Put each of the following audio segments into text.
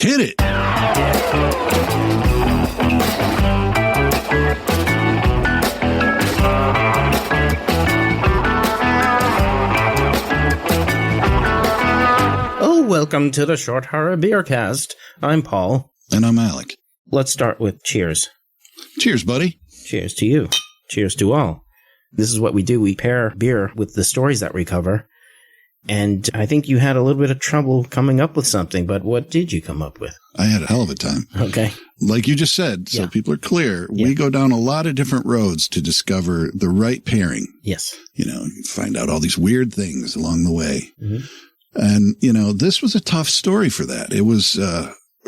Hit it. Welcome to the Short Horror Beercast. I'm Paul. And I'm Alec. Let's start with cheers. Cheers, buddy. Cheers to you. Cheers to all. This is what we do. We pair beer with the stories that we cover. And I think you had a little bit of trouble coming up with something, but what did you come up with? I had a hell of a time. Okay. Like you just said, so people are clear, we go down a lot of different roads to discover the right pairing. Yes. You know, you find out all these weird things along the way. Mm-hmm. And, you know, this was a tough story for that. It was,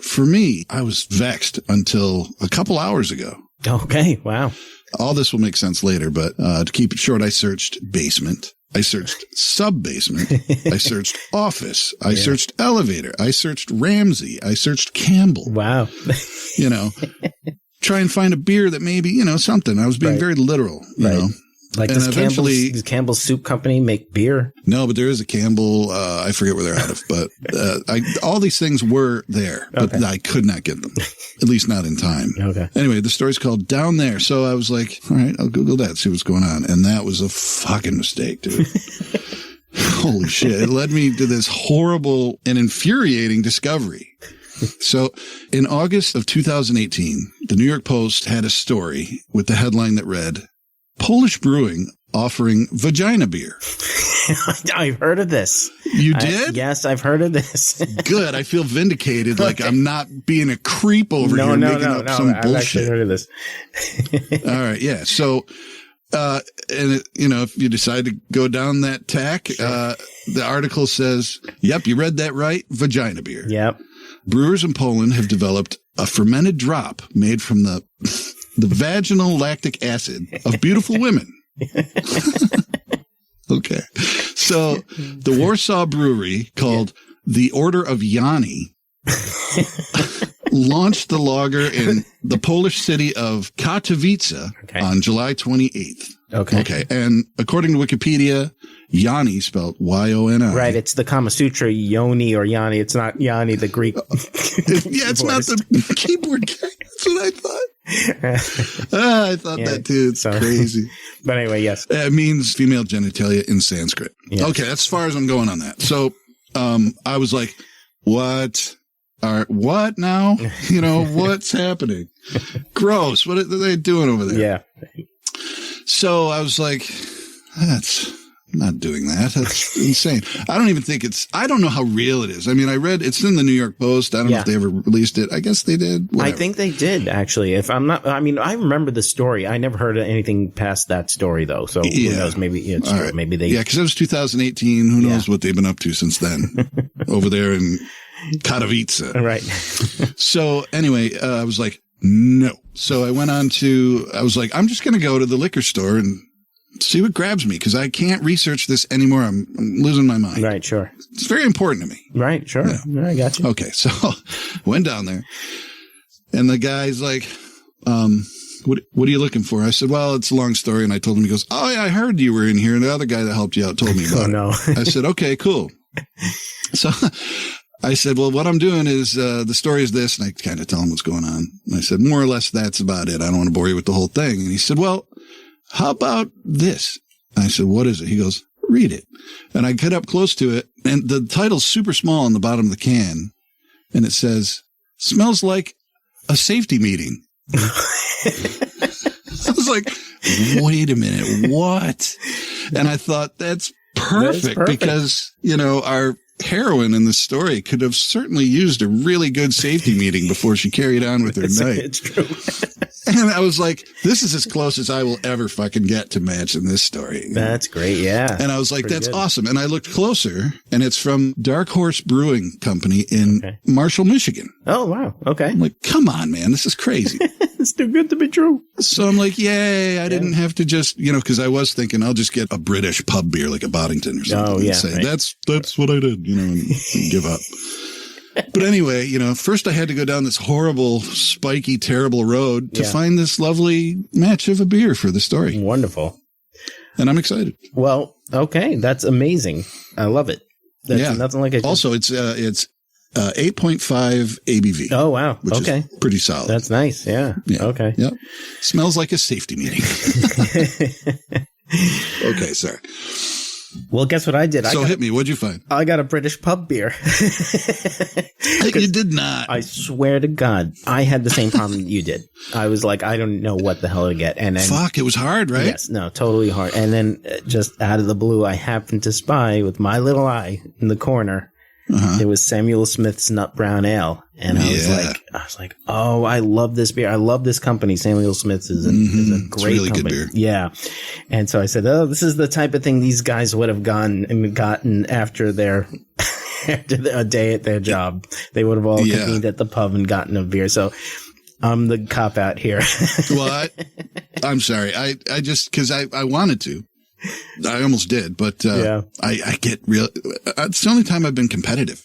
for me, I was vexed until a couple hours ago. Okay. Wow. All this will make sense later, but to keep it short, I searched basement. I searched sub-basement. I searched office. I searched elevator. I searched Ramsey. I searched Campbell. Wow. You know, try and find a beer that maybe, you know, something. I was being very literal, you know. Like, does Campbell's Soup Company make beer? No, but there is a Campbell. I forget where they're out of, but all these things were there, but I could not get them, at least not in time. Okay. Anyway, the story's called Down There. So I was like, all right, I'll Google that, see what's going on. And that was a fucking mistake, dude. Holy shit. It led me to this horrible and infuriating discovery. So in August of 2018, the New York Post had a story with the headline that read, Polish brewing offering vagina beer. I've heard of this. You did? Yes, I've heard of this. Good. I feel vindicated. Like I'm not being a creep over here making up some bullshit. I've actually heard of this. All right. Yeah. So, and you know, if you decide to go down that tack, the article says, yep, you read that right. Vagina beer. Yep. Brewers in Poland have developed a fermented drop made from the vaginal lactic acid of beautiful women. Okay. So the Warsaw brewery called the Order of Yanni launched the lager in the Polish city of Katowice on July 28th. Okay. And according to Wikipedia, Yanni spelled Y-O-N-I. Right. It's the Kama Sutra Yoni or Yanni. It's not Yanni, the Greek. It's not the keyboard guy. That's what I thought. I thought that too. It's crazy. But anyway, yes. It means female genitalia in Sanskrit. Yes. Okay. That's as far as I'm going on that. So, I was like, what now? You know, what's happening? Gross. What are they doing over there? Yeah. So I was like, I'm not doing that. That's insane. I don't even think I don't know how real it is. I mean, I read it's in the New York Post. I don't know if they ever released it. I guess they did. Whatever. I think they did, actually. If I'm not, I mean, I remember the story. I never heard anything past that story, though. So who knows? Maybe it's true. Right. Maybe they. Yeah, because it was 2018. Who knows what they've been up to since then over there in Katowice. Right. So anyway, I was like, no. So I went on I was like, I'm just going to go to the liquor store and see what grabs me because I can't research this anymore. I'm losing my mind. Right, sure. It's very important to me. Right, sure. Yeah. I got you. Okay, so went down there and the guy's like, what are you looking for? I said, well, it's a long story. And I told him, he goes, oh yeah, I heard you were in here. And the other guy that helped you out told me about it. I said, okay, cool. So I said, well, what I'm doing is, the story is this. And I kind of tell him what's going on. And I said, more or less, that's about it. I don't want to bore you with the whole thing. And he said, well, how about this? And I said, what is it? He goes, read it. And I get up close to it. And the title's super small on the bottom of the can. And it says, smells like a safety meeting. I was like, wait a minute. What? And I thought that's perfect. Because, you know, our heroine in the story could have certainly used a really good safety meeting before she carried on with her night. It's true. And I was like, this is as close as I will ever fucking get to matching this story. That's great. Yeah. And I was like, that's awesome. And I looked closer and it's from Dark Horse Brewing Company in Marshall, Michigan. Oh, wow. Okay. I'm like, come on, man. This is crazy. It's too good to be true. So I'm like, yay. I didn't have to just, you know, cause I was thinking I'll just get a British pub beer like a Boddington or something. Oh, yeah. And say, that's what I did, you know, and give up. But anyway, you know, first I had to go down this horrible, spiky, terrible road to find this lovely match of a beer for the story. Wonderful. And I'm excited. Well, okay. That's amazing. I love it. That's nothing like it. Also, it's 8.5 ABV. Oh, wow. Which okay. is pretty solid. That's nice. Yeah. Okay. Yep. Smells like a safety meeting. Okay, sorry. Well, guess what I did? Hit me. What'd you find? I got a British pub beer. You did not. I swear to God, I had the same problem you did. I was like, I don't know what the hell to get. And then, fuck, it was hard, right? Yes, no, totally hard. And then just out of the blue, I happened to spy with my little eye in the corner. It was Samuel Smith's Nut Brown Ale. And I was like, oh, I love this beer. I love this company. Samuel Smith's is a great really company. Good beer. Yeah. And so I said, oh, this is the type of thing these guys would have gotten after their a day at their job. They would have all convened at the pub and gotten a beer. So I'm the cop out here. Well, I'm sorry. I just, because I wanted to. I almost did, but I get real. It's the only time I've been competitive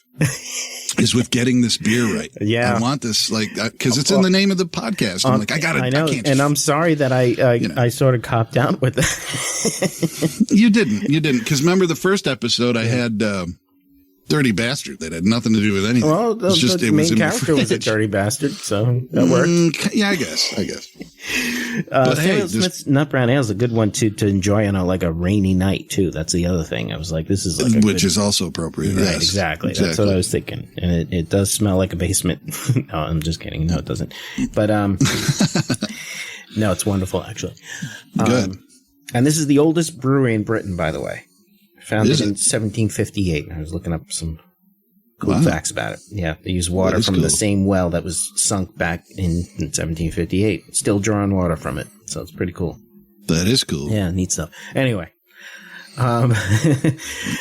is with getting this beer right. Yeah, I want this because it's in the name of the podcast. I'm like, I got it. I know, and I'm sorry that I sort of copped out with it. You didn't, because remember the first episode I had. Dirty bastard that had nothing to do with anything. Well, the main character was a dirty bastard, so that worked. Yeah, I guess. Samuel Smith's Nut Brown Ale is a good one to enjoy on a rainy night too. That's the other thing. I was like, this is which is also appropriate. Right, yes, exactly. That's what I was thinking, and it does smell like a basement. No, I'm just kidding. No, it doesn't. But no, it's wonderful actually. Good. And this is the oldest brewery in Britain, by the way. Founded in 1758. I was looking up some cool facts about it. Yeah, they use water from the same well that was sunk back in 1758. Still drawing water from it, so it's pretty cool. That is cool. Yeah, neat stuff. Anyway,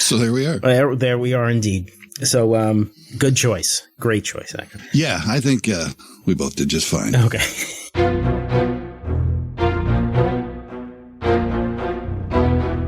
so there we are. There we are indeed. So, good choice, great choice, actually. Yeah, I think we both did just fine. Okay.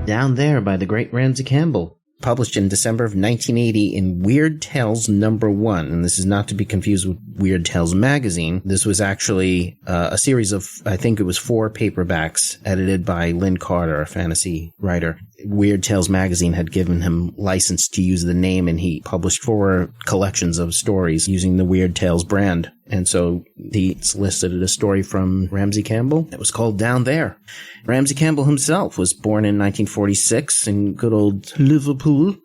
Down There by the great Ramsey Campbell, published in December of 1980 in Weird Tales #1. And this is not to be confused with Weird Tales magazine. This was actually a series of, I think it was 4 paperbacks edited by Lynn Carter, a fantasy writer. Weird Tales magazine had given him license to use the name, and he published 4 collections of stories using the Weird Tales brand. And so he solicited a story from Ramsey Campbell. It was called Down There. Ramsey Campbell himself was born in 1946 in good old Liverpool.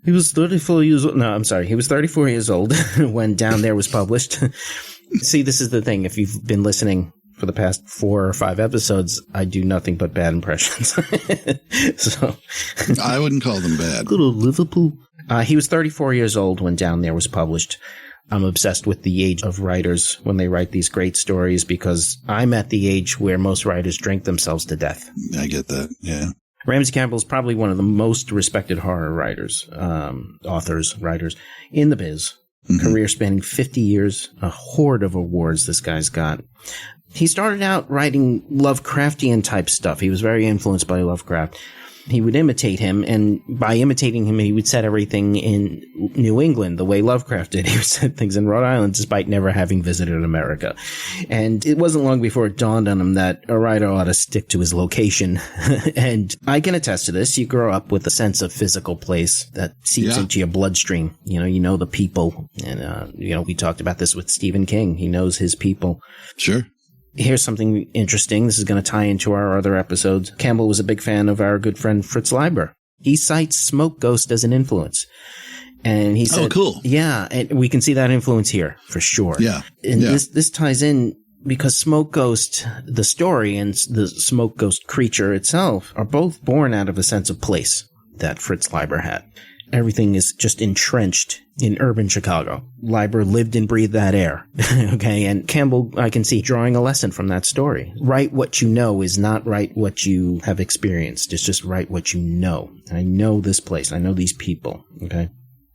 He was 34 years old. No, I'm sorry. He was 34 years old when Down There was published. See, this is the thing. If you've been listening for the past 4 or 5 episodes, I do nothing but bad impressions. So I wouldn't call them bad. Good old Liverpool. He was 34 years old when Down There was published. I'm obsessed with the age of writers when they write these great stories because I'm at the age where most writers drink themselves to death. I get that, yeah. Ramsey Campbell is probably one of the most respected horror writers, authors, writers in the biz. Mm-hmm. Career spanning 50 years, a horde of awards this guy's got. He started out writing Lovecraftian type stuff. He was very influenced by Lovecraft. He would imitate him, and by imitating him, he would set everything in New England the way Lovecraft did. He would set things in Rhode Island despite never having visited America. And it wasn't long before it dawned on him that a writer ought to stick to his location. And I can attest to this. You grow up with a sense of physical place that seeps into your bloodstream. You know the people. And, we talked about this with Stephen King. He knows his people. Sure. Here's something interesting. This is going to tie into our other episodes. Campbell was a big fan of our good friend Fritz Leiber. He cites Smoke Ghost as an influence. And he said, oh, cool. Yeah, and we can see that influence here for sure. Yeah. And this ties in because Smoke Ghost, the story, and the Smoke Ghost creature itself are both born out of a sense of place that Fritz Leiber had. Everything is just entrenched in urban Chicago. Leiber lived and breathed that air. Okay. And Campbell, I can see drawing a lesson from that story. Write what you know is not write what you have experienced. It's just write what you know. I know this place. I know these people. Okay.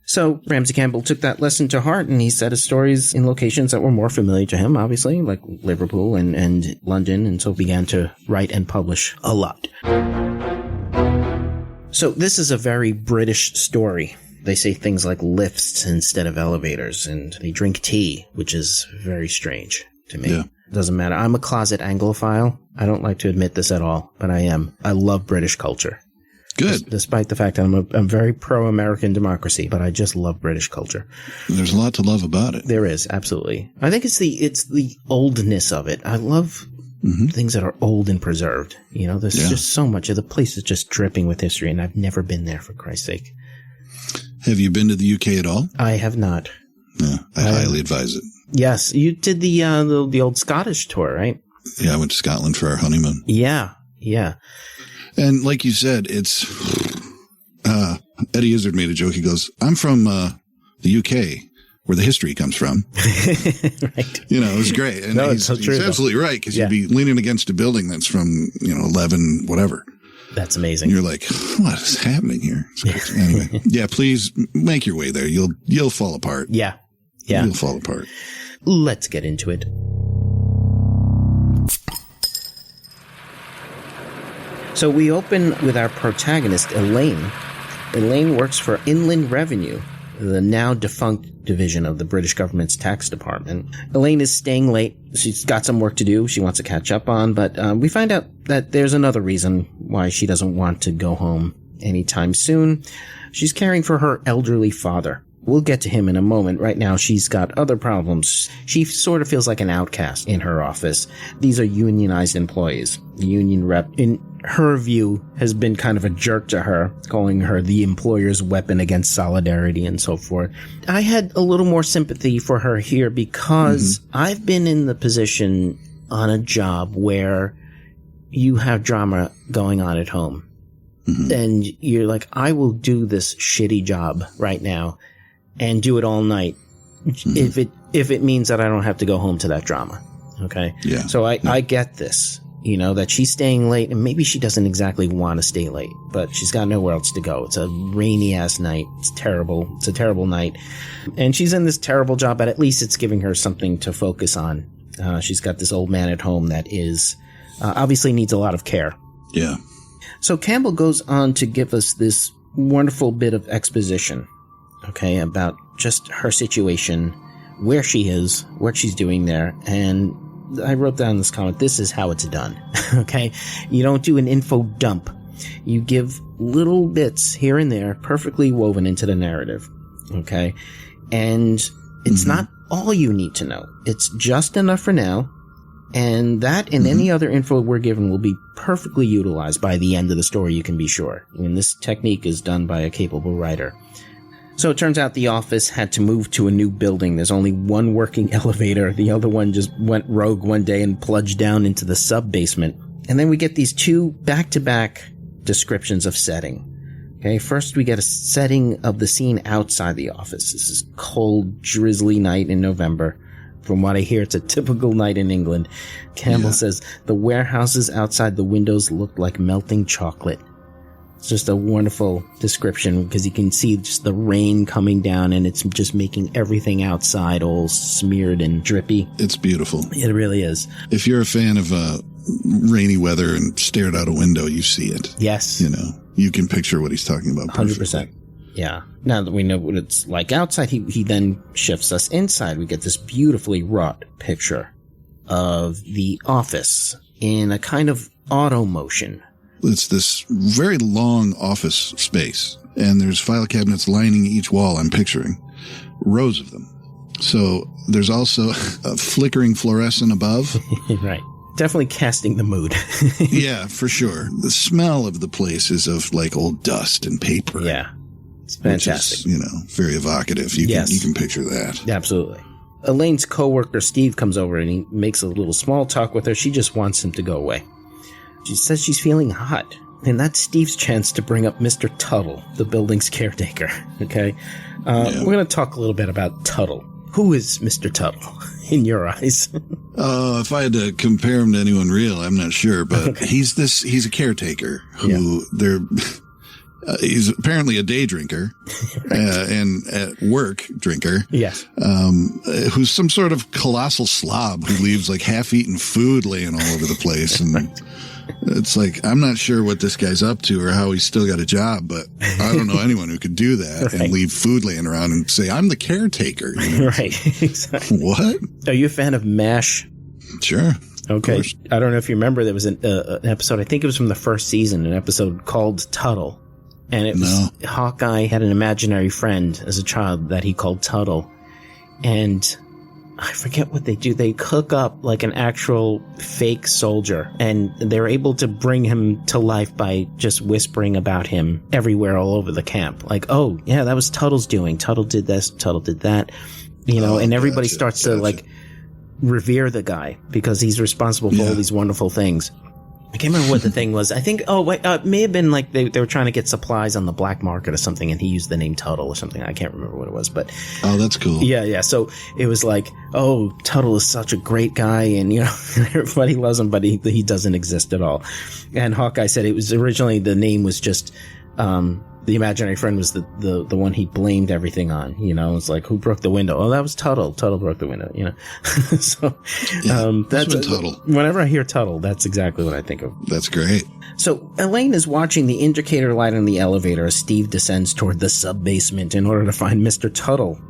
So Ramsey Campbell took that lesson to heart, and he set his stories in locations that were more familiar to him, obviously, like Liverpool and London, and so began to write and publish a lot. So this is a very British story. They say things like lifts instead of elevators, and they drink tea, which is very strange to me. Yeah. Doesn't matter. I'm a closet Anglophile. I don't like to admit this at all, but I am. I love British culture. Good. Despite the fact that I'm very pro-American democracy, but I just love British culture. There's a lot to love about it. There is, absolutely. I think it's the oldness of it. I love things that are old and preserved. You know, there's just so much of the place is just dripping with history, and I've never been there, for Christ's sake. Have you been to the UK at all? I have not. Yeah, I highly advise it. Yes, you did the old Scottish tour, right? Yeah, I went to Scotland for our honeymoon. Yeah. And like you said, it's Eddie Izzard made a joke. He goes, I'm from the UK, where the history comes from. Right. You know, it was great. And he's absolutely right, because you'd be leaning against a building that's from, 11 whatever. That's amazing. And you're like, what is happening here? Anyway, please make your way there. You'll fall apart. Yeah. You'll fall apart. Let's get into it. So we open with our protagonist, Elaine. Elaine works for Inland Revenue, the now defunct division of the British government's tax department. Elaine is staying late. She's got some work to do she wants to catch up on, but we find out that there's another reason why she doesn't want to go home anytime soon. She's caring for her elderly father. We'll get to him in a moment. Right now, she's got other problems. She sort of feels like an outcast in her office. These are unionized employees. The union rep, in her view, has been kind of a jerk to her, calling her the employer's weapon against solidarity and so forth. I had a little more sympathy for her here because I've been in the position on a job where you have drama going on at home. And you're like, I will do this shitty job right now and do it all night if it means that I don't have to go home to that drama. Okay? Yeah. So I get this, that she's staying late, and maybe she doesn't exactly want to stay late, but she's got nowhere else to go. It's a rainy-ass night. It's terrible. It's a terrible night. And she's in this terrible job, but at least it's giving her something to focus on. She's got this old man at home that is obviously needs a lot of care. Yeah. So Campbell goes on to give us this wonderful bit of exposition, okay, about just her situation, where she is, what she's doing there, and I wrote down this comment, this is how it's done, okay? You don't do an info dump. You give little bits here and there, perfectly woven into the narrative, okay? And it's not all you need to know. It's just enough for now, and that and any other info we're given will be perfectly utilized by the end of the story, you can be sure. I mean, this technique is done by a capable writer. So it turns out the office had to move to a new building. There's only one working elevator. The other one just went rogue one day and plunged down into the sub-basement. And then we get these two back-to-back descriptions of setting. Okay, first we get a setting of the scene outside the office. This is a cold, drizzly night in November. From what I hear, it's a typical night in England. Campbell says the warehouses outside the windows looked like melting chocolate. It's just a wonderful description because you can see just the rain coming down and it's just making everything outside all smeared and drippy. It's beautiful. It really is. If you're a fan of rainy weather and stared out a window, you see it. Yes. You can picture what he's talking about. 100%. Yeah. Now that we know what it's like outside, he then shifts us inside. We get this beautifully wrought picture of the office in a kind of auto motion. It's this very long office space, and there's file cabinets lining each wall, I'm picturing. Rows of them. So there's also a flickering fluorescent above. Right. Definitely casting the mood. Yeah, for sure. The smell of the place is of like old dust and paper. Yeah. It's fantastic. Which is, very evocative. You can picture that. Absolutely. Elaine's coworker, Steve, comes over and he makes a little small talk with her. She just wants him to go away. She says she's feeling hot. And that's Steve's chance to bring up Mr. Tuttle, the building's caretaker. Okay? We're going to talk a little bit about Tuttle. Who is Mr. Tuttle in your eyes? If I had to compare him to anyone real, I'm not sure. But he's a caretaker who he's apparently a day drinker and at work drinker. Yes. Who's some sort of colossal slob who leaves like half-eaten food laying all over the place. And it's like, I'm not sure what this guy's up to or how he's still got a job, but I don't know anyone who could do that and leave food laying around and say, I'm the caretaker. Right. Exactly. What? Are you a fan of MASH? Sure. Okay. I don't know if you remember, there was an episode, I think it was from the first season, an episode called Tuttle. And it was Hawkeye had an imaginary friend as a child that he called Tuttle. And I forget what they do. They cook up like an actual fake soldier, and they're able to bring him to life by just whispering about him everywhere all over the camp. Like, oh, yeah, that was Tuttle's doing. Tuttle did this, Tuttle did that. You know, and everybody starts to like revere the guy because he's responsible for all these wonderful things. I can't remember what the thing was. I think, it may have been like they were trying to get supplies on the black market or something, and he used the name Tuttle or something. I can't remember what it was, but. Oh, that's cool. Yeah. So it was like, oh, Tuttle is such a great guy, and, you know, everybody loves him, but he doesn't exist at all. And Hawkeye said it was originally, the name was just, the imaginary friend was the one he blamed everything on, you know. It's like, who broke the window? Oh, that was Tuttle. Tuttle broke the window, you know. So, that's Tuttle. Whenever I hear Tuttle, that's exactly what I think of. That's great. So Elaine is watching the indicator light on the elevator as Steve descends toward the sub-basement in order to find Mr. Tuttle.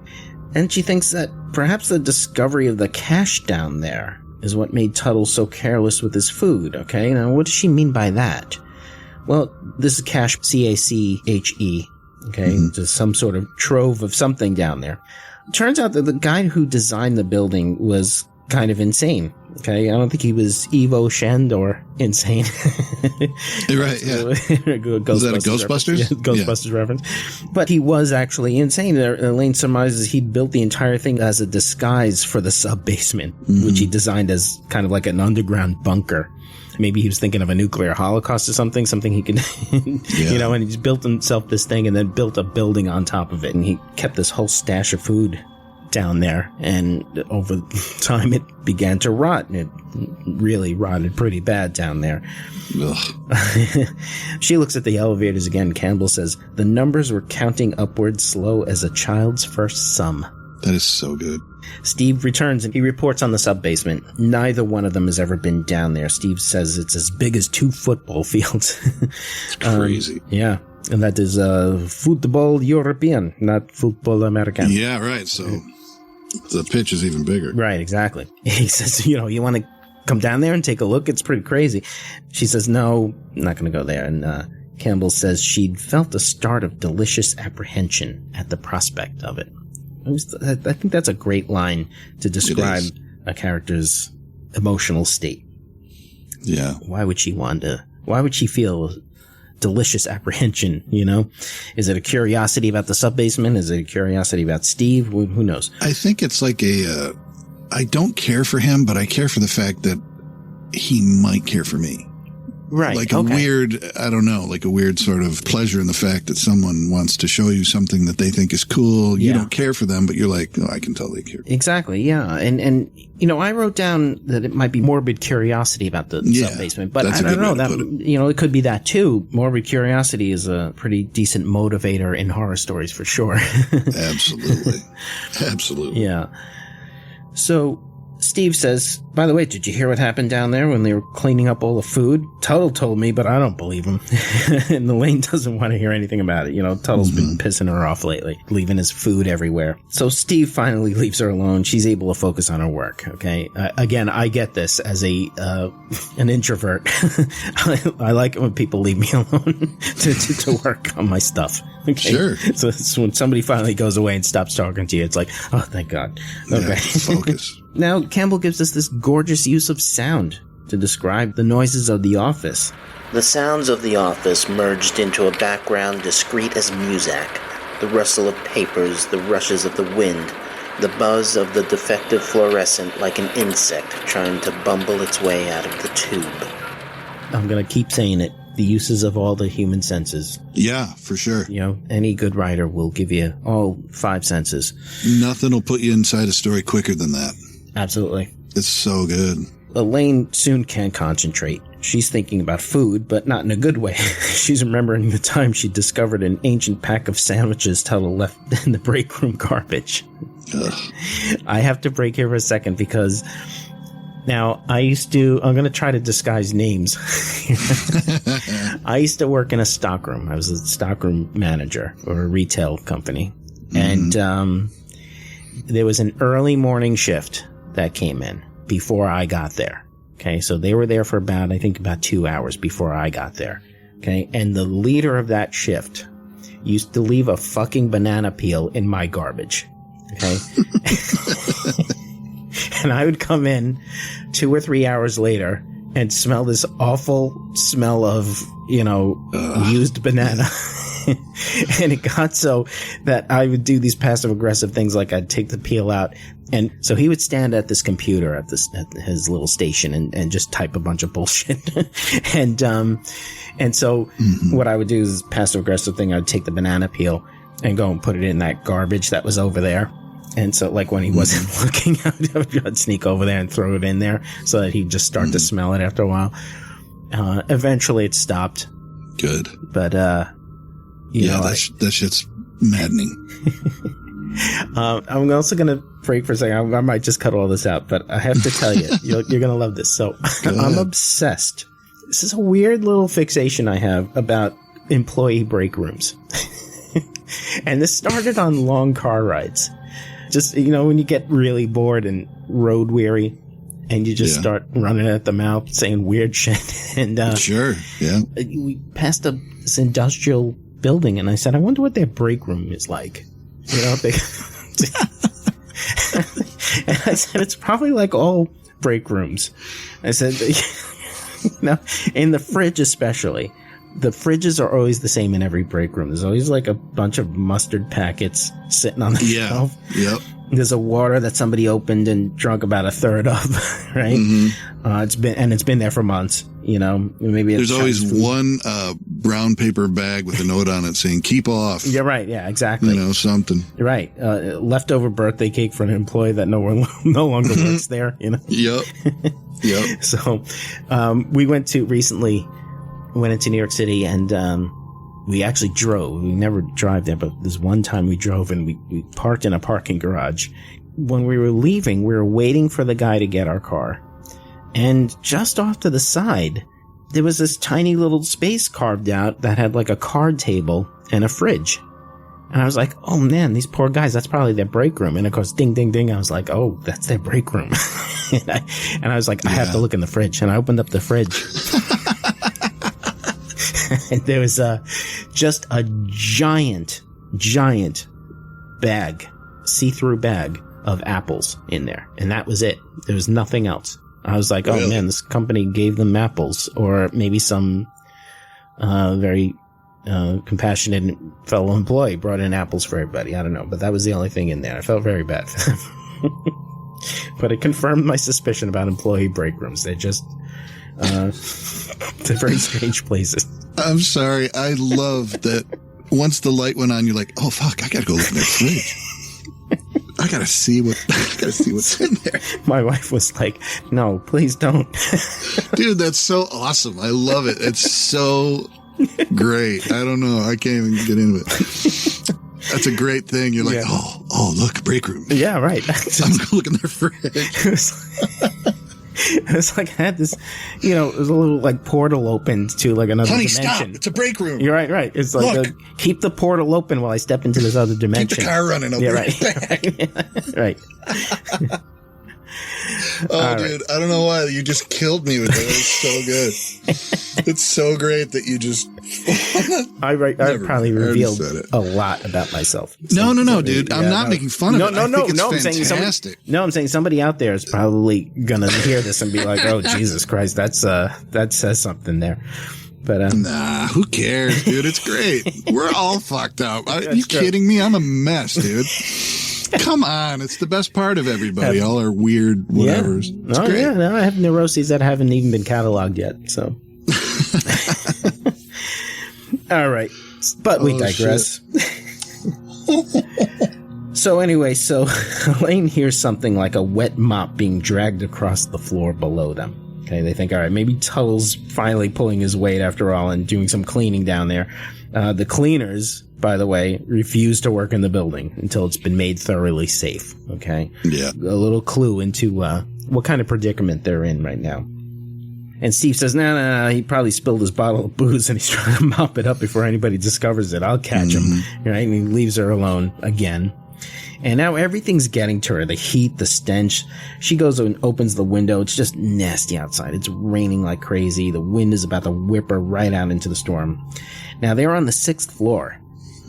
And she thinks that perhaps the discovery of the cache down there is what made Tuttle so careless with his food, okay? Now, what does she mean by that? Well, this is cache, C-A-C-H-E, okay? Just some sort of trove of something down there. Turns out that the guy who designed the building was kind of insane, okay? I don't think he was Evo Shend or insane. Right, yeah. Was that a Ghostbusters? Yeah, Ghostbusters reference. But he was actually insane. Elaine surmises he built the entire thing as a disguise for the sub-basement, which he designed as kind of like an underground bunker. Maybe he was thinking of a nuclear holocaust or something he could, you know, and he's built himself this thing and then built a building on top of it. And he kept this whole stash of food down there. And over time, it began to rot. And it really rotted pretty bad down there. She looks at the elevators again. Campbell says, the numbers were counting upward slow as a child's first sum. That is so good. Steve returns and he reports on the sub-basement. Neither one of them has ever been down there. Steve says it's as big as 2 football fields. It's crazy. Yeah. And that is football European, not football American. Yeah, right. So the pitch is even bigger. Right, exactly. He says, you know, you want to come down there and take a look? It's pretty crazy. She says, no, I'm not going to go there. And Campbell says she'd felt a start of delicious apprehension at the prospect of it. I think that's a great line to describe a character's emotional state. Yeah. Why would she feel delicious apprehension, you know? Is it a curiosity about the sub-basement? Is it a curiosity about Steve? Who knows? I think it's like I don't care for him, but I care for the fact that he might care for me. Right. Like a weird, I don't know, like a weird sort of pleasure in the fact that someone wants to show you something that they think is cool. You don't care for them, but you're like, oh, I can tell they care. Exactly. Yeah. And, you know, I wrote down that it might be morbid curiosity about the sub-basement, but I don't know that, you know, it could be that too. Morbid curiosity is a pretty decent motivator in horror stories for sure. Absolutely. Absolutely. Yeah. So Steve says, by the way, did you hear what happened down there when they were cleaning up all the food? Tuttle told me, but I don't believe him. And Elaine doesn't want to hear anything about it. You know, Tuttle's been pissing her off lately, leaving his food everywhere. So Steve finally leaves her alone. She's able to focus on her work, okay? Again, I get this as an introvert. I like it when people leave me alone to work on my stuff. Okay? Sure. So when somebody finally goes away and stops talking to you, it's like, oh, thank God. Okay. Yeah, focus. Now, Campbell gives us this gorgeous use of sound to describe the noises of the office. The sounds of the office merged into a background discreet as music. The rustle of papers, the rushes of the wind, the buzz of the defective fluorescent like an insect trying to bumble its way out of the tube. I'm going to keep saying it. The uses of all the human senses. Yeah, for sure. You know, any good writer will give you all 5 senses. Nothing will put you inside a story quicker than that. Absolutely. It's so good. Elaine soon can't concentrate. She's thinking about food, but not in a good way. She's remembering the time she discovered an ancient pack of sandwiches Tuttle left in the break room garbage. I have to break here for a second because now I'm going to try to disguise names. I used to work in a stockroom. I was a stockroom manager for a retail company. And there was an early morning shift that came in before I got there. Okay, so they were there for about 2 hours before I got there. Okay. And the leader of that shift used to leave a fucking banana peel in my garbage. Okay. And I would come in 2 or 3 hours later and smell this awful smell of, used banana. And it got so that I would do these passive aggressive things, like I'd take the peel out. And so he would stand at this computer at his little station and just type a bunch of bullshit. And so what I would do is passive aggressive thing. I'd take the banana peel and go and put it in that garbage that was over there. And so, like, when he wasn't looking, I'd sneak over there and throw it in there so that he'd just start to smell it after a while. Eventually it stopped. Good. But, that shit's maddening. I'm also going to break for a second. I might just cut all this out, but I have to tell you, you're going to love this. So I'm obsessed. This is a weird little fixation I have about employee break rooms. And this started on long car rides. Just, when you get really bored and road weary and you just start running at the mouth saying weird shit. And sure, yeah. We passed this industrial building and I said, I wonder what their break room is like. And I said, it's probably like all break rooms. I said, in the fridge especially. The fridges are always the same in every break room. There's always like a bunch of mustard packets sitting on the shelf. Yep. There's a water that somebody opened and drunk about a third of, right? Mm-hmm. It's been there for months. Maybe there's always one brown paper bag with a note on it saying "keep off." Yeah, right. Yeah, exactly. Something. Right. Leftover birthday cake for an employee that no longer works there. Yep. Yep. So, we went into New York City and we actually drove. We never drive there, but this one time we drove and we parked in a parking garage. When we were leaving, we were waiting for the guy to get our car. And just off to the side, there was this tiny little space carved out that had like a card table and a fridge. And I was like, oh man, these poor guys, that's probably their break room. And of course, ding, ding, ding. I was like, oh, that's their break room. and I was like, I have to look in the fridge. And I opened up the fridge. And there was just a giant bag, see-through bag of apples in there. And that was it. There was nothing else. I was like, oh man, this company gave them apples, or maybe some very compassionate fellow employee brought in apples for everybody. I don't know, but that was the only thing in there. I felt very bad for them. But it confirmed my suspicion about employee break rooms. They're just they're very strange places. I'm sorry. I love that once the light went on, you're like, oh fuck, I gotta go look in that fridge. I gotta see what's in there. My wife was like, no, please don't. Dude, that's so awesome. I love it. It's so great. I don't know. I can't even get into it. That's a great thing. You're like, oh, look, break room. Yeah, right. I'm going to look in their fridge. It was like I had this, it was a little like portal opened to like another dimension. Stop! It's a break room. You're right. It's like keep the portal open while I step into this other dimension. Keep the car running over right. Oh, dude, I don't know why you just killed me with that. It's so good. It's so great that you just. I probably revealed a lot about myself. No, dude. I'm not making fun of it. No. I'm fantastic. I'm saying somebody out there is probably gonna hear this and be like, "Oh, Jesus Christ, that says something there." But nah, who cares, dude? It's great. We're all fucked up. Are you kidding me? I'm a mess, dude. Come on, it's the best part of everybody. All our weird whatevers. Yeah. Oh, yeah. No, I have neuroses that haven't even been cataloged yet. So, all right, but we digress. So anyway, Elaine hears something like a wet mop being dragged across the floor below them. Okay, they think, all right, maybe Tuttle's finally pulling his weight after all and doing some cleaning down there. The cleaners, by the way, refuse to work in the building until it's been made thoroughly safe. Okay? Yeah. A little clue into what kind of predicament they're in right now. And Steve says, no, he probably spilled his bottle of booze and he's trying to mop it up before anybody discovers it. I'll catch him. Right? And he leaves her alone again. And now everything's getting to her. The heat, the stench. She goes and opens the window. It's just nasty outside. It's raining like crazy. The wind is about to whip her right out into the storm. Now, they're on the 6th floor.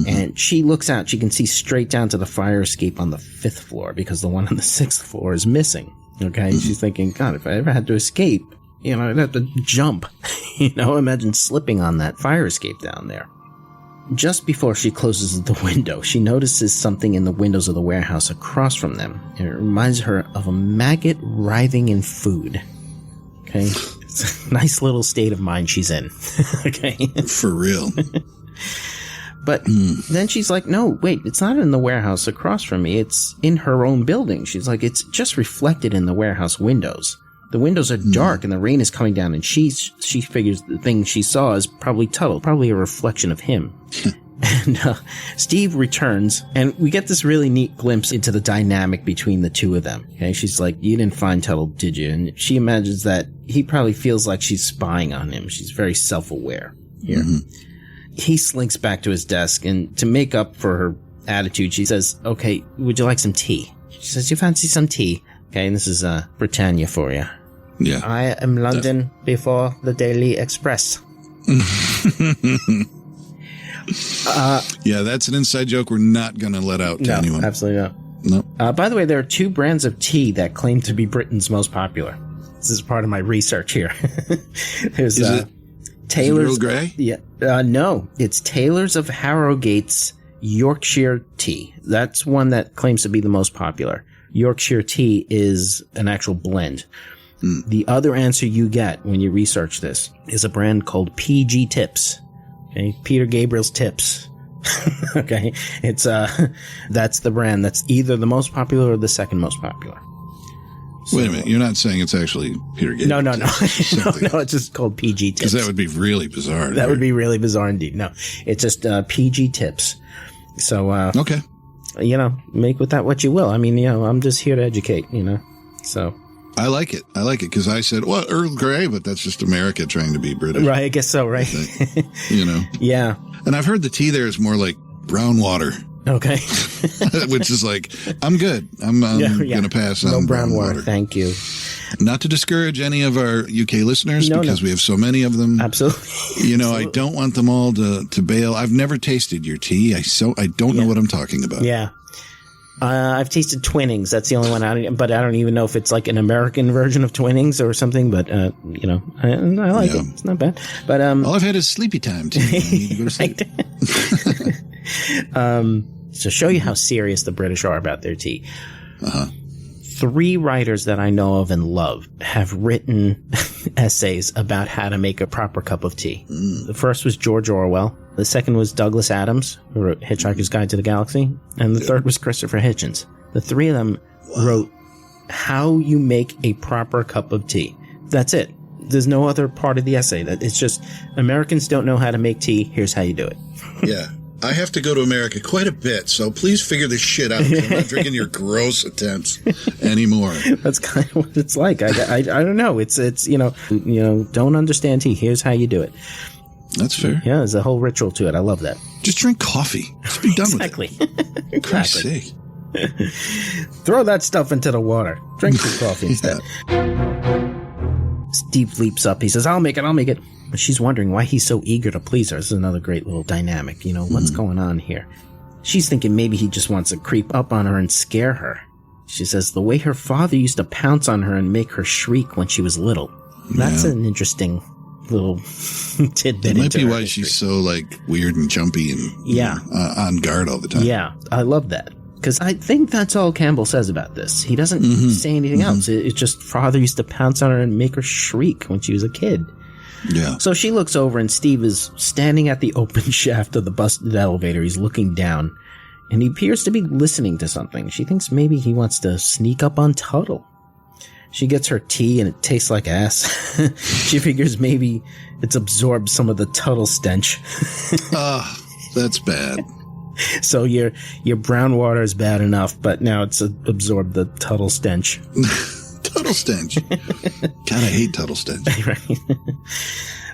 And she looks out. She can see straight down to the fire escape on the 5th floor because the one on the 6th floor is missing. Okay? She's thinking, God, if I ever had to escape, I'd have to jump. Imagine slipping on that fire escape down there. Just before she closes the window, she notices something in the windows of the warehouse across from them. It reminds her of a maggot writhing in food. Okay? It's a nice little state of mind she's in. Okay? For real. But then she's like, no, wait, it's not in the warehouse across from me. It's in her own building. She's like, it's just reflected in the warehouse windows. The windows are dark and the rain is coming down, and she figures the thing she saw is probably Tuttle, probably a reflection of him. And Steve returns, and we get this really neat glimpse into the dynamic between the two of them. Okay, she's like, you didn't find Tuttle, did you? And she imagines that he probably feels like she's spying on him. She's very self-aware here. He slinks back to his desk, and to make up for her attitude, she says, okay, would you like some tea? She says, you fancy some tea? Okay, and this is Britannia for you. Yeah. I am London before the Daily Express. Yeah, that's an inside joke we're not going to let out to anyone. Absolutely not. No. By the way, there are 2 brands of tea that claim to be Britain's most popular. This is part of my research here. There's Taylor's. Is it Earl Grey? Yeah. No, it's Taylor's of Harrogate's Yorkshire tea. That's one that claims to be the most popular. Yorkshire tea is an actual blend. The other answer you get when you research this is a brand called PG Tips. Okay, Peter Gabriel's Tips. Okay, it's that's the brand that's either the most popular or the second most popular. So, wait a minute, you're not saying it's actually Peter Gabriel? No, no, it's just called PG Tips. Because that would be really bizarre. That would be really bizarre indeed. No, it's just PG Tips. So okay, make with that what you will. I mean, I'm just here to educate. So. I like it because I said, well, Earl Grey, but that's just America trying to be British. Right, I guess so, right? Yeah. And I've heard the tea there is more like brown water. Okay. Which is like, I'm good. I'm going to pass on brown water. Thank you. Not to discourage any of our UK listeners because we have so many of them. Absolutely. I don't want them all to bail. I've never tasted your tea. I don't know what I'm talking about. Yeah. I've tasted Twinings. That's the only one. But I don't even know if it's like an American version of Twinings or something. But I like it. It's not bad. But all I've had is Sleepy Time tea. I need to go to sleep. To show you how serious the British are about their tea. 3 writers that I know of and love have written essays about how to make a proper cup of tea. The first was George Orwell. The second was Douglas Adams, who wrote Hitchhiker's Guide to the Galaxy. And the third was Christopher Hitchens. The 3 of them wrote how you make a proper cup of tea. That's it. There's no other part of the essay. It's just Americans don't know how to make tea. Here's how you do it. Yeah. I have to go to America quite a bit, so please figure this shit out. I'm not drinking your gross attempts anymore. That's kind of what it's like. I don't know. It's don't understand tea. Here's how you do it. That's fair. Yeah, there's a whole ritual to it. I love that. Just drink coffee. Just be done with it. For Christ's sake. Throw that stuff into the water. Drink some coffee instead. Steve leaps up. He says, I'll make it. She's wondering why he's so eager to please her. This is another great little dynamic. What's going on here? She's thinking maybe he just wants to creep up on her and scare her. She says the way her father used to pounce on her and make her shriek when she was little. That's an interesting little tidbit. That might be why she's so weird and jumpy and on guard all the time. Yeah, I love that. Because I think that's all Campbell says about this. He doesn't say anything else. It's just father used to pounce on her and make her shriek when she was a kid. Yeah. So she looks over and Steve is standing at the open shaft of the busted elevator. He's looking down and he appears to be listening to something. She thinks maybe he wants to sneak up on Tuttle. She gets her tea and it tastes like ass. She figures maybe it's absorbed some of the Tuttle stench. That's bad. So your brown water is bad enough, but now it's absorbed the Tuttle stench. Tuttle stench. God, I hate Tuttle stench. Right.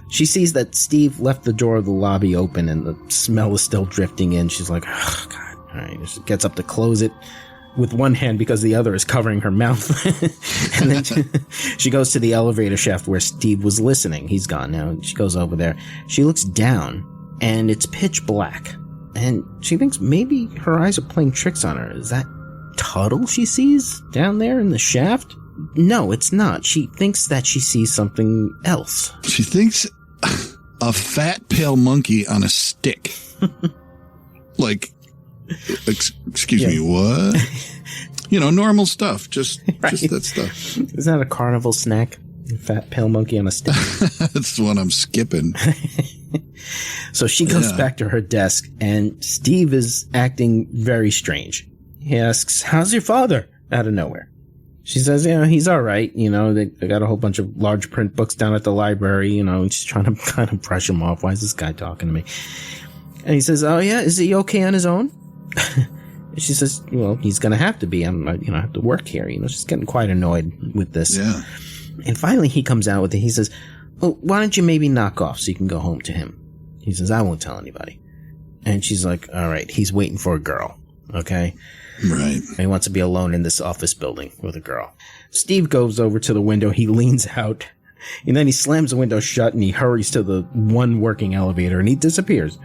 She sees that Steve left the door of the lobby open and the smell is still drifting in. She's like, oh, God. All right, she gets up to close it with one hand because the other is covering her mouth. And then she goes to the elevator shaft where Steve was listening. He's gone now. She goes over there. She looks down, and it's pitch black. And she thinks maybe her eyes are playing tricks on her. Is that Tuttle she sees down there in the shaft? No, it's not. She thinks that she sees something else. She thinks a fat, pale monkey on a stick. Like... Excuse me, what? Normal stuff. Just that stuff. Is that a carnival snack? A fat pale monkey on a stick? That's the one I'm skipping. So she goes back to her desk, and Steve is acting very strange. He asks, "How's your father?" out of nowhere. She says, he's all right. They got a whole bunch of large print books down at the library, and she's trying to kind of brush him off. Why is this guy talking to me? And he says, "Oh, yeah? Is he okay on his own?" She says, "Well, he's going to have to be. I have to work here." She's getting quite annoyed with this. Yeah. And finally he comes out with it. He says, "Well, why don't you maybe knock off so you can go home to him?" He says, "I won't tell anybody." And she's like, "All right, he's waiting for a girl." Okay. Right. And he wants to be alone in this office building with a girl. Steve goes over to the window. He leans out, and then he slams the window shut, and he hurries to the one working elevator, and he disappears.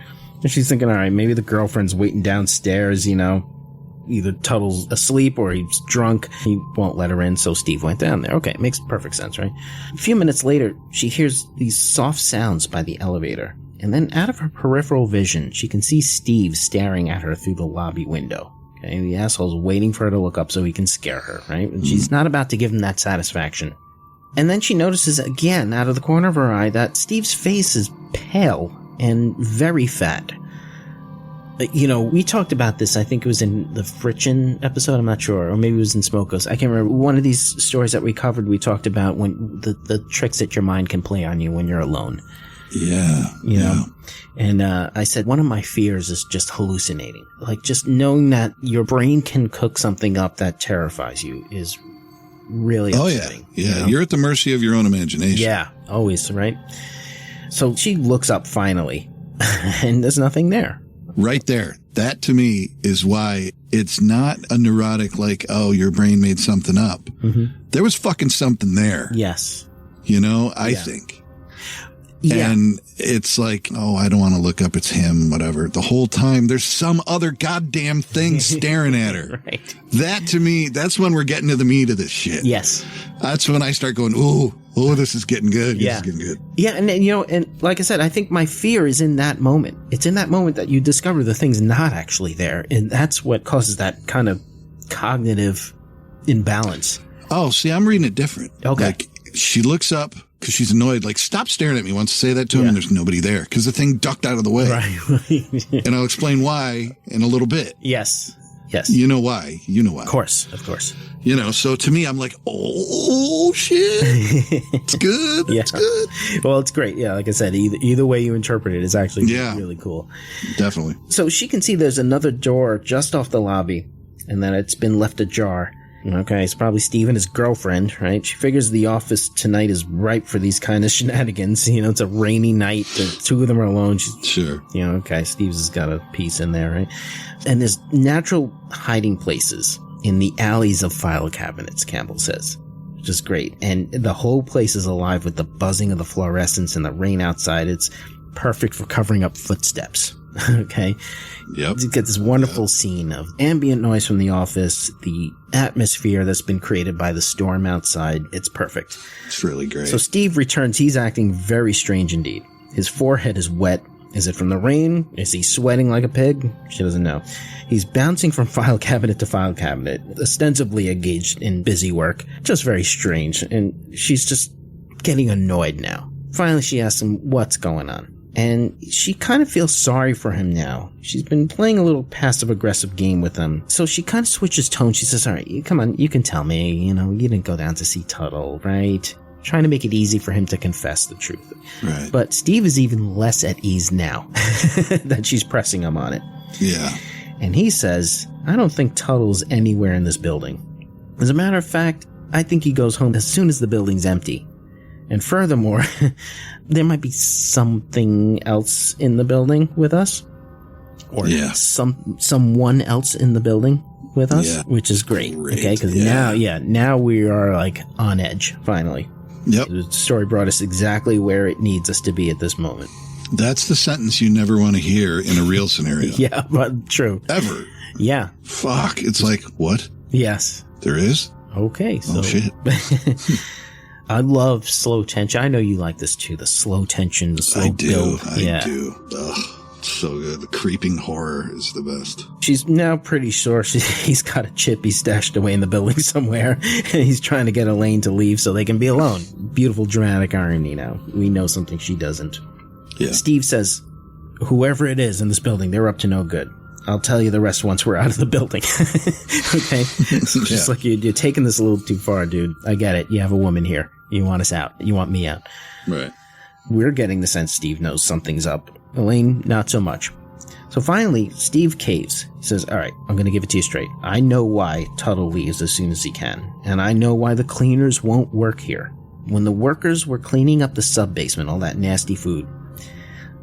And she's thinking, all right, maybe the girlfriend's waiting downstairs, either Tuttle's asleep or he's drunk. He won't let her in, so Steve went down there. Okay, makes perfect sense, right? A few minutes later, she hears these soft sounds by the elevator. And then out of her peripheral vision, she can see Steve staring at her through the lobby window. Okay, the asshole's waiting for her to look up so he can scare her, right? And she's not about to give him that satisfaction. And then she notices again, out of the corner of her eye, that Steve's face is pale and very fat. We talked about this, I think it was in the Fritchin episode, I'm not sure, or maybe it was in Smokos. I can't remember. One of these stories that we covered, we talked about when the tricks that your mind can play on you when you're alone. Yeah. And I said, one of my fears is just hallucinating. Like, just knowing that your brain can cook something up that terrifies you is really upsetting. Yeah. You're at the mercy of your own imagination. Yeah, always, right? So she looks up finally, and there's nothing there. Right there. That to me is why it's not a neurotic like, oh, your brain made something up. Mm-hmm. There was fucking something there. Yes. I think. Yeah. And it's like, oh, I don't want to look up. It's him, whatever. The whole time there's some other goddamn thing staring at her. Right. That to me, that's when we're getting to the meat of this shit. Yes. That's when I start going, oh, this is getting good. Yeah. This is getting good. Yeah. And like I said, I think my fear is in that moment. It's in that moment that you discover the thing's not actually there. And that's what causes that kind of cognitive imbalance. Oh, see, I'm reading it different. Okay. Like, she looks up because she's annoyed. Like, stop staring at me. Wants to say that to him, and there's nobody there because the thing ducked out of the way. Right. And I'll explain why in a little bit. Yes. You know why. Of course. So to me, I'm like, oh, shit. It's good. It's good. Well, it's great. Yeah, like I said, either way you interpret it is actually really cool. Definitely. So she can see there's another door just off the lobby, and that it's been left ajar. Okay, it's probably Steve and his girlfriend, right? She figures the office tonight is ripe for these kind of shenanigans. It's a rainy night. The two of them are alone. Sure. Okay, Steve's has got a piece in there, right? And there's natural hiding places in the alleys of file cabinets, Campbell says, which is great. And the whole place is alive with the buzzing of the fluorescence and the rain outside. It's perfect for covering up footsteps. Okay. Yep. You get this wonderful scene of ambient noise from the office, the atmosphere that's been created by the storm outside. It's perfect. It's really great. So Steve returns. He's acting very strange indeed. His forehead is wet. Is it from the rain? Is he sweating like a pig? She doesn't know. He's bouncing from file cabinet to file cabinet, ostensibly engaged in busy work. Just very strange. And she's just getting annoyed now. Finally, she asks him what's going on. And she kind of feels sorry for him now. She's been playing a little passive-aggressive game with him. So she kind of switches tone. She says, all right, come on, you can tell me, you didn't go down to see Tuttle, right? Trying to make it easy for him to confess the truth. Right. But Steve is even less at ease now that she's pressing him on it. Yeah. And he says, I don't think Tuttle's anywhere in this building. As a matter of fact, I think he goes home as soon as the building's empty. And furthermore, there might be something else in the building with us. or someone else in the building with us, which is great. Okay, because now we are like on edge finally. Yep. The story brought us exactly where it needs us to be at this moment. That's the sentence you never want to hear in a real scenario. Yeah, but true. Ever. Yeah. Fuck. It's like, what? Yes. There is? Okay. So. Oh, shit. I love slow tension. I know you like this too. The slow tension, the slow build. I do. Ugh, so good. The creeping horror is the best. She's now pretty sure he's got a chip he's stashed away in the building somewhere. And he's trying to get Elaine to leave so they can be alone. Beautiful dramatic irony now. We know something she doesn't. Yeah. Steve says, whoever it is in this building, they're up to no good. I'll tell you the rest once we're out of the building. Okay? So just like you're taking this a little too far, dude. I get it. You have a woman here. You want us out. You want me out. Right. We're getting the sense Steve knows something's up. Elaine, not so much. So finally, Steve caves. He says, all right, I'm going to give it to you straight. I know why Tuttle leaves as soon as he can. And I know why the cleaners won't work here. When the workers were cleaning up the sub-basement, all that nasty food,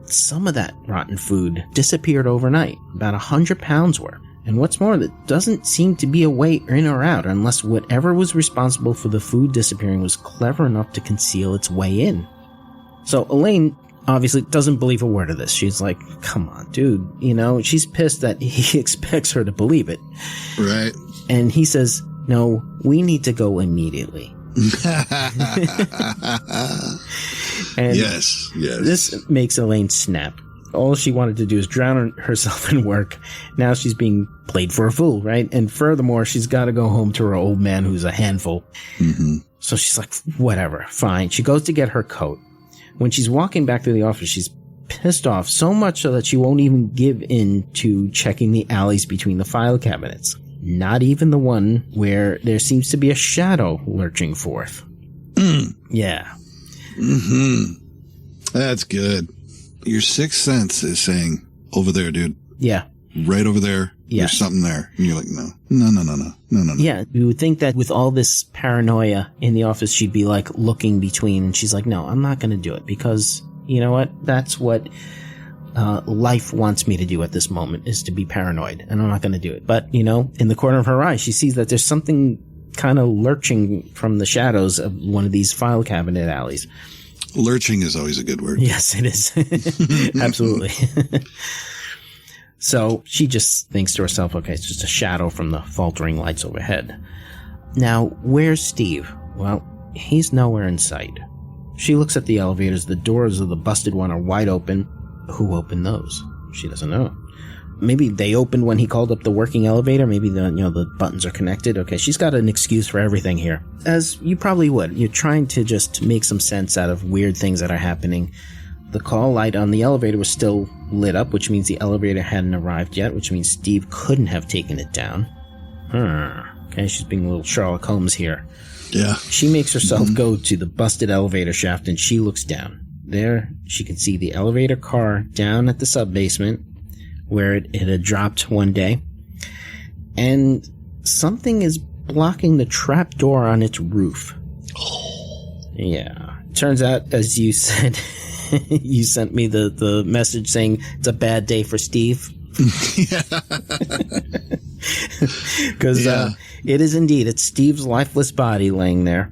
some of that rotten food disappeared overnight, about 100 pounds worth. And what's more, there doesn't seem to be a way in or out unless whatever was responsible for the food disappearing was clever enough to conceal its way in. So Elaine obviously doesn't believe a word of this. She's like, come on, dude. You know, she's pissed that he expects her to believe it. Right. And he says, no, we need to go immediately. And yes. This makes Elaine snap. All she wanted to do is drown herself in work. Now she's being played for a fool, right? And furthermore, she's got to go home to her old man who's a handful. Mm-hmm. So she's like, whatever, fine. She goes to get her coat. When she's walking back to the office, she's pissed off so much so that she won't even give in to checking the alleys between the file cabinets. Not even the one where there seems to be a shadow lurching forth. Yeah. Mm-hmm. That's good. Your sixth sense is saying, over there, dude. Yeah. Right over there. Yeah. There's something there. And you're like, no. Yeah. You would think that with all this paranoia in the office, she'd be like looking between. And she's like, no, I'm not going to do it because you know what? That's what life wants me to do at this moment, is to be paranoid. And I'm not going to do it. But, you know, in the corner of her eye, she sees that there's something kind of lurching from the shadows of one of these file cabinet alleys. Lurching is always a good word. Yes, it is. Absolutely. So she just thinks to herself, okay, it's just a shadow from the faltering lights overhead. Now, where's Steve? Well, he's nowhere in sight. She looks at the elevators. The doors of the busted one are wide open. Who opened those? She doesn't know. Maybe they opened when he called up the working elevator. Maybe the buttons are connected. Okay, she's got an excuse for everything here. As you probably would. You're trying to just make some sense out of weird things that are happening. The call light on the elevator was still lit up, which means the elevator hadn't arrived yet, which means Steve couldn't have taken it down. Okay, she's being a little Sherlock Holmes here. Yeah. She makes herself go to the busted elevator shaft and she looks down. There, she can see the elevator car down at the sub-basement where it had dropped one day. And something is blocking the trap door on its roof. Yeah. Turns out, as you said, you sent me the message saying it's a bad day for Steve. Because it is indeed. It's Steve's lifeless body lying there.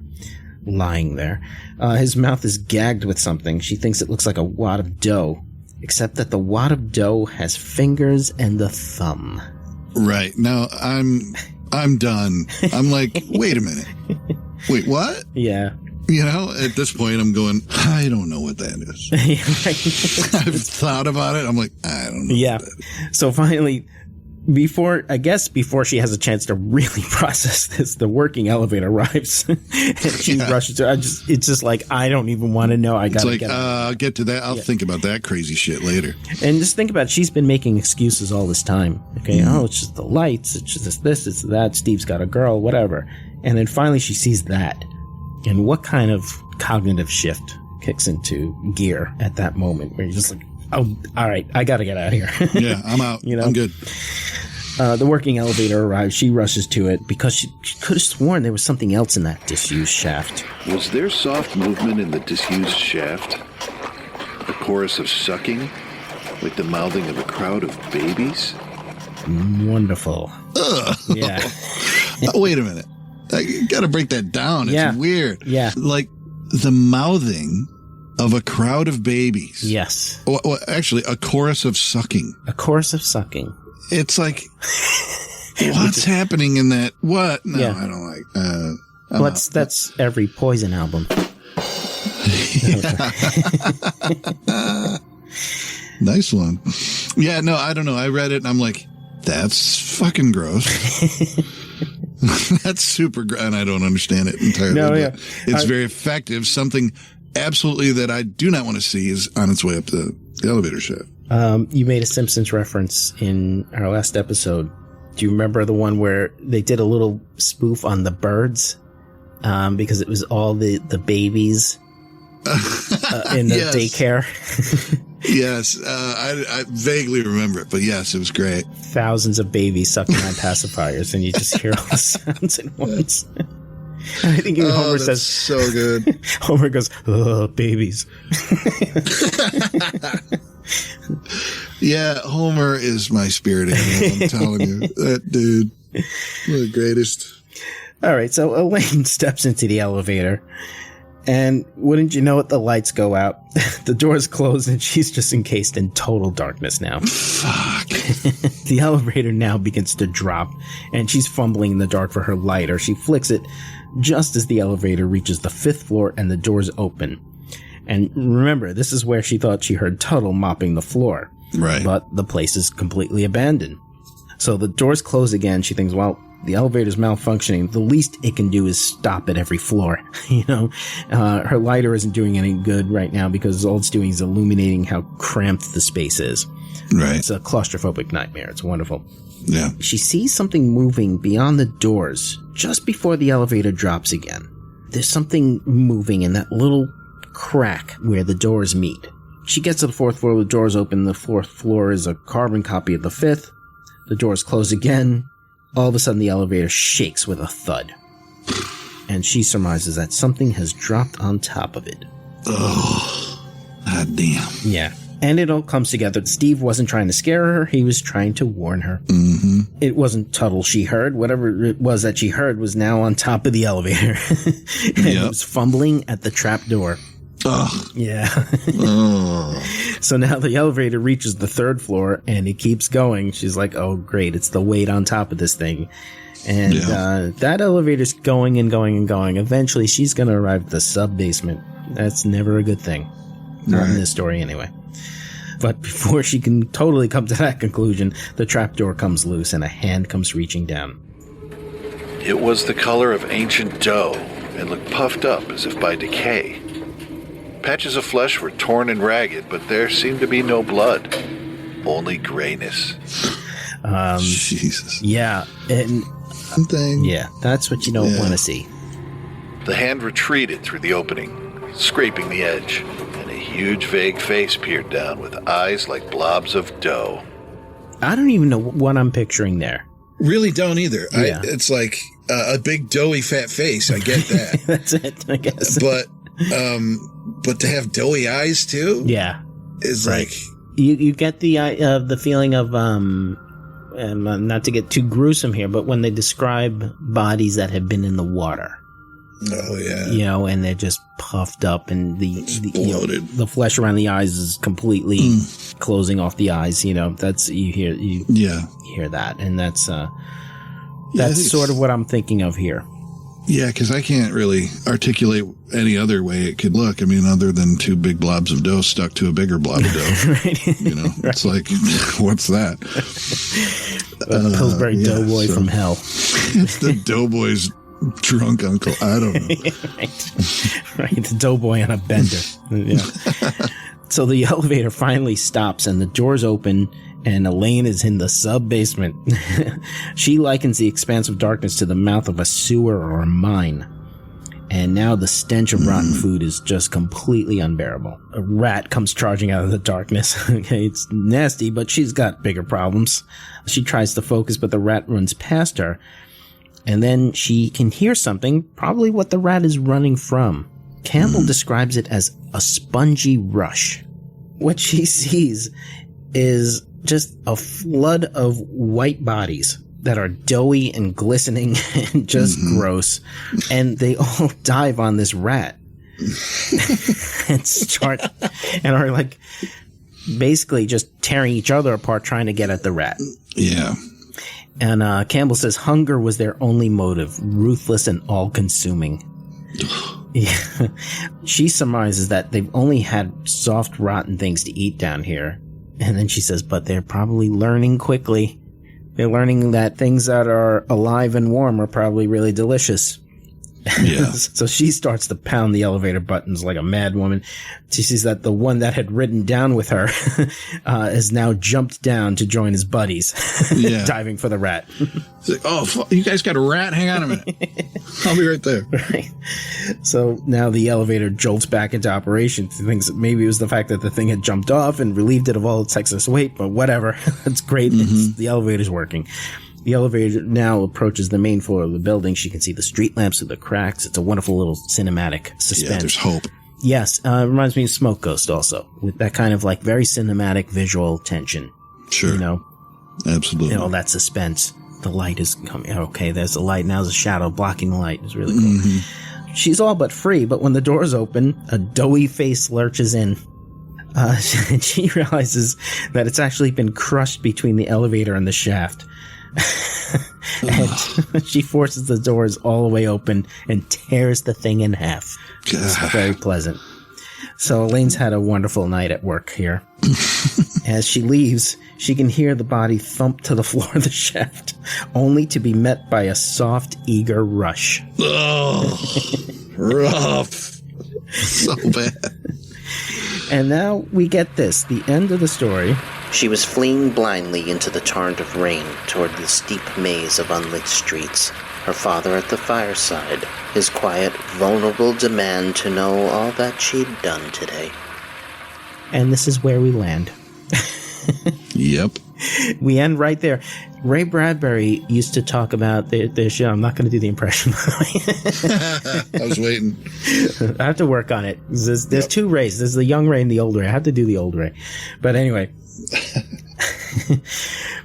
His mouth is gagged with something. She thinks it looks like a wad of dough, except that the wad of dough has fingers and a thumb. Right. Now I'm done. I'm like, wait a minute. Wait, what? Yeah. You know, at this point, I'm going, I don't know what that is. I've thought about it. I'm like, I don't know. Yeah. What that is. So finally, before she has a chance to really process this, the working elevator arrives. And she rushes to it's just like, I don't even want to know. I'll get to that. I'll think about that crazy shit later. And just think about it. She's been making excuses all this time. Okay. Oh, it's just the lights. It's just this, it's that. Steve's got a girl, whatever. And then finally she sees that. And what kind of cognitive shift kicks into gear at that moment where you're just like, oh, all right, I got to get out of here. Yeah, I'm out. You know? I'm good. The working elevator arrives. She rushes to it because she could have sworn there was something else in that disused shaft. Was there soft movement in the disused shaft? A chorus of sucking? Like the mouthing of a crowd of babies? Wonderful. Ugh. Yeah. Wait a minute. You gotta break that down. It's weird. Yeah. Like the mouthing of a crowd of babies. Yes. Well, actually, a chorus of sucking. A chorus of sucking. It's like, what's happening in that? What? No, I don't like. That's every Poison album. Nice one. Yeah, no, I don't know. I read it and I'm like, that's fucking gross. That's super gross. And I don't understand it entirely. No, yeah. It's very effective. Something absolutely that I do not want to see is on its way up the elevator shaft. You made a Simpsons reference in our last episode. Do you remember the one where they did a little spoof on the birds? Because it was all the babies in the daycare. Yes, I vaguely remember it, but yes, it was great. Thousands of babies sucking on pacifiers, and you just hear all the sounds at once. I think even Homer says, so good. Homer goes, "Oh, babies." Yeah, Homer is my spirit animal, I'm telling you. That dude, the greatest. All right, so Elaine steps into the elevator, and wouldn't you know it, the lights go out, the doors close, and she's just encased in total darkness now. Fuck. The elevator now begins to drop, and she's fumbling in the dark for her lighter. She flicks it just as the elevator reaches the 5th floor and the doors open. And remember, this is where she thought she heard Tuttle mopping the floor. Right. But the place is completely abandoned. So the doors close again. She thinks, well, the elevator's malfunctioning. The least it can do is stop at every floor. Her lighter isn't doing any good right now because all it's doing is illuminating how cramped the space is. Right. It's a claustrophobic nightmare. It's wonderful. Yeah. She sees something moving beyond the doors just before the elevator drops again. There's something moving in that little crack where the doors meet. She gets to the 4th floor, the doors open. The 4th floor is a carbon copy of the 5th. The doors close again. All of a sudden, the elevator shakes with a thud. And she surmises that something has dropped on top of it. Oh, god damn. Yeah. And it all comes together. Steve wasn't trying to scare her. He was trying to warn her. Mm-hmm. It wasn't Tuttle she heard. Whatever it was that she heard was now on top of the elevator. And it was fumbling at the trap door. Ugh. Yeah. So now the elevator reaches the 3rd floor and it keeps going. She's like, oh, great. It's the weight on top of this thing. And that elevator's going and going and going. Eventually, she's going to arrive at the sub-basement. That's never a good thing. Not in this story, anyway. But before she can totally come to that conclusion, the trapdoor comes loose and a hand comes reaching down. It was the color of ancient dough and looked puffed up as if by decay. Patches of flesh were torn and ragged, but there seemed to be no blood, only grayness. Jesus. Yeah, and yeah, that's what you don't want to see. The hand retreated through the opening, scraping the edge, and a huge vague face peered down with eyes like blobs of dough. I don't even know what I'm picturing there. Really don't either. Yeah. It's like a big doughy fat face. I get that. That's it, I guess. But to have doughy eyes too, is right. Like you get the feeling of not to get too gruesome here, but when they describe bodies that have been in the water. Oh yeah, and they're just puffed up, and the bloated. The flesh around the eyes is completely closing off the eyes. That's you hear that, and that's sort of what I'm thinking of here. Yeah, because I can't really articulate any other way it could look. I mean, other than 2 big blobs of dough stuck to a bigger blob of dough. Right. It's like, what's that? Pillsbury Doughboy from hell. It's the Doughboy's drunk uncle. I don't know. Right. The Doughboy on a bender. Yeah. So the elevator finally stops and the doors open and Elaine is in the sub-basement. She likens the expanse of darkness to the mouth of a sewer or a mine. And now the stench of rotten food is just completely unbearable. A rat comes charging out of the darkness. Okay, it's nasty, but she's got bigger problems. She tries to focus, but the rat runs past her. And then she can hear something, probably what the rat is running from. Campbell describes it as a spongy rush. What she sees is just a flood of white bodies that are doughy and glistening and just gross. And they all dive on this rat and are like basically just tearing each other apart trying to get at the rat. Yeah. And Campbell says hunger was their only motive, ruthless and all-consuming. Yeah. She surmises that they've only had soft, rotten things to eat down here. And then she says, but they're probably learning quickly. They're learning that things that are alive and warm are probably really delicious. Yeah. So she starts to pound the elevator buttons like a mad woman. She sees that the one that had ridden down with her has now jumped down to join his buddies, diving for the rat. It's like, oh, you guys got a rat? Hang on a minute. I'll be right there. Right. So now the elevator jolts back into operation. She thinks that maybe it was the fact that the thing had jumped off and relieved it of all its excess weight, but whatever. It's great. The elevator's working. The elevator now approaches the main floor of the building. She can see the street lamps through the cracks. It's a wonderful little cinematic suspense. Yeah, there's hope. Yes. Reminds me of Smoke Ghost also, with that kind of like very cinematic visual tension. Sure. You know? Absolutely. You know, that suspense. The light is coming. Okay, there's the light. Now there's a shadow blocking the light. It's really cool. She's all but free, but when the doors open, a doughy face lurches in. And she realizes that it's actually been crushed between the elevator and the shaft. And she forces the doors all the way open and tears the thing in half. It's very pleasant. So Elaine's had a wonderful night at work here. As she leaves, she can hear the body thump to the floor of the shaft, only to be met by a soft, eager rush. Oh, rough. So bad. And now we get this, the end of the story. She was fleeing blindly into the torrent of rain toward the steep maze of unlit streets, her father at the fireside, his quiet, vulnerable demand to know all that she'd done today. And this is where we land. Yep. We end right there. Ray Bradbury used to talk about the show. I'm not going to do the impression. I was waiting. I have to work on it. There's two Rays. There's the young Ray and the old Ray. I have to do the old Ray. But anyway.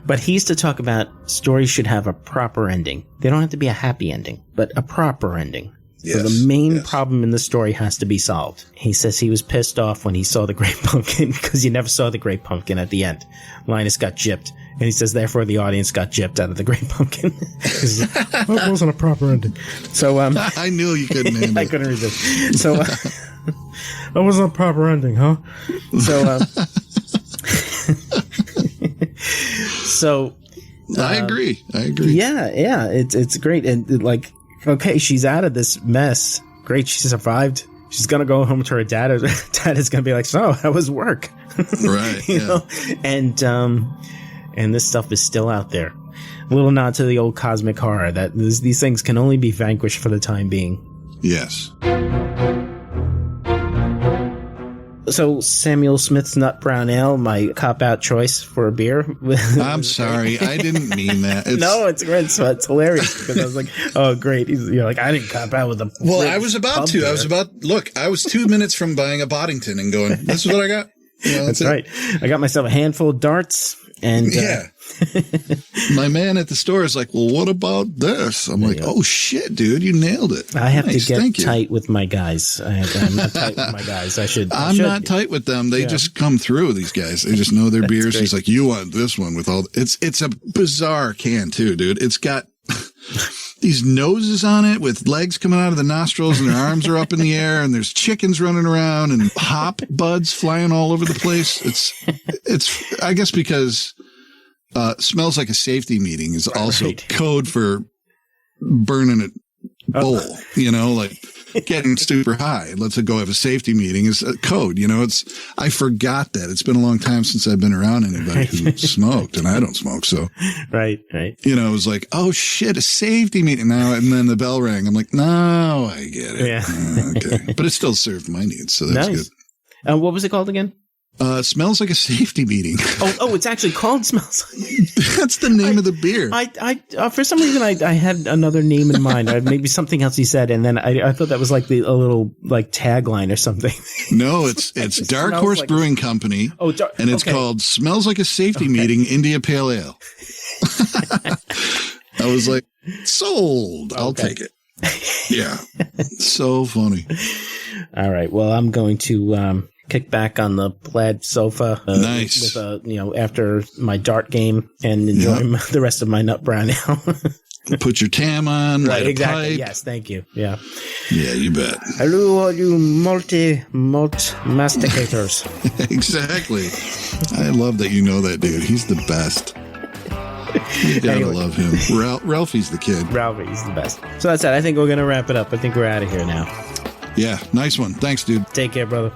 But he used to talk about stories should have a proper ending. They don't have to be a happy ending, but a proper ending. Yes, so the main problem in the story has to be solved. He says he was pissed off when he saw the Great Pumpkin because you never saw the Great Pumpkin at the end. Linus got gypped. And he says, therefore, the audience got gypped out of the Great Pumpkin. That wasn't a proper ending. So, I knew you couldn't handle it. I couldn't resist. So, that wasn't a proper ending, huh? So, so. I agree. Yeah. It's great. And like, okay, she's out of this mess. Great. She survived. She's going to go home to her dad. Her dad is going to be like, so, how was work? Right. you know? And this stuff is still out there. A little nod to the old cosmic horror that these things can only be vanquished for the time being. Yes. So Samuel Smith's Nut Brown Ale, my cop-out choice for a beer. I'm sorry. I didn't mean that. No, it's great. It's hilarious because I was like, oh, great. You're like, I didn't cop out with a Well, I was about to. Beer. I was 2 minutes from buying a Boddington and going, this is what I got. You know, that's right. I got myself a handful of darts. And my man at the store is like, well, what about this? I'm like, oh shit, dude, you nailed it. I have to get tight with my guys. I'm not tight with my guys. I'm not tight with them. They just come through, these guys. They just know their beers. Great. He's like, you want this one with all it's a bizarre can too, dude. It's got these noses on it with legs coming out of the nostrils and their arms are up in the air and there's chickens running around and hop buds flying all over the place. It's I guess because smells like a safety meeting is also code for burning a bowl, you know, like getting super high. Let's go have a safety meeting is a code, you know, I forgot that. It's been a long time since I've been around anybody who smoked and I don't smoke. So, right. You know, it was like, oh shit, a safety meeting now. And then the bell rang. I'm like, no, I get it. Yeah. Okay. But it still served my needs. So that's good. What was it called again? Smells like a safety meeting. Oh, it's actually called Smells Like. That's the name of the beer. I for some reason, I had another name in mind. Maybe something else he said, and then I thought that was like a little like tagline or something. No, it's Dark Horse like Brewing Company. Oh, and it's called Smells Like a Safety Meeting India Pale Ale. I was like, sold. I'll take it. Yeah. So funny. All right. Well, I'm going to kick back on the plaid sofa. Nice. With after my dart game and enjoy the rest of my nut brown ale. Put your tam on, light a pipe. Yes, thank you. Yeah. Yeah, you bet. Hello, all you malt masticators. Exactly. I love that you know that dude. He's the best. You gotta love him. Ralphie's the kid. Ralphie's the best. So that's it. I think we're going to wrap it up. I think we're out of here now. Yeah, nice one. Thanks, dude. Take care, brother.